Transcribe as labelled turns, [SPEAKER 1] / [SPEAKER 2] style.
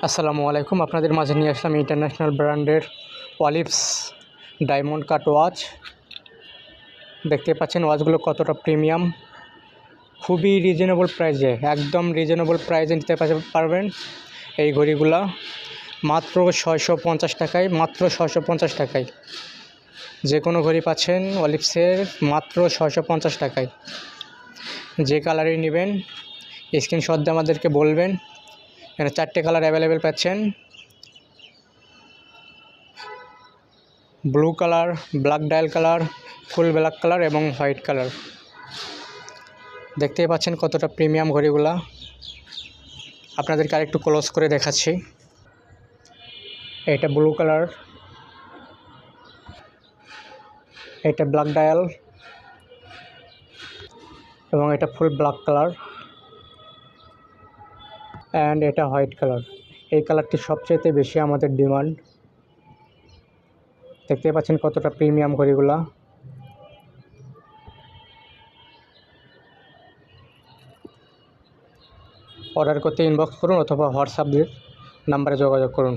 [SPEAKER 1] আসসালামু আলাইকুম। আপনাদের মাঝে নিয়ে আসলাম ইন্টারন্যাশনাল ব্র্যান্ডের অলিভস ডায়মন্ড কাট ওয়াচ। দেখতে পাচ্ছেন ওয়াচগুলো কতটা প্রিমিয়াম, খুবই রিজনেবল প্রাইসে, একদম রিজনেবল প্রাইসে নিতে পারবেন এই ঘড়িগুলো মাত্র 650 টাকায়। মাত্র 650 টাকায় যে কোনো ঘড়ি পাচ্ছেন অলিভসের মাত্র 650 টাকায়। যে কালারই নেবেন স্ক্রিনশট দিয়ে আমাদেরকে বলবেন। এখানে 4টে কালার অ্যাভেলেবেল পাচ্ছেন: blue colour, black dial colour, full black colour এবং হোয়াইট কালার। দেখতেই পাচ্ছেন কতটা প্রিমিয়াম ঘড়িগুলা। আপনাদেরকে আরেকটু ক্লোজ করে দেখাচ্ছি। এটা ব্লু কালার, এটা ব্ল্যাক ডায়াল এবং এটা ফুল ব্ল্যাক কালার, অ্যান্ড এটা হোয়াইট কালার। এই কালারটি সবচেয়ে বেশি আমাদের ডিমান্ড। দেখতে পাচ্ছেন কতটা প্রিমিয়াম ঘড়িগুলা। অর্ডার করতে ইনবক্স করুন অথবা হোয়াটসঅ্যাপ নাম্বারে যোগাযোগ করুন।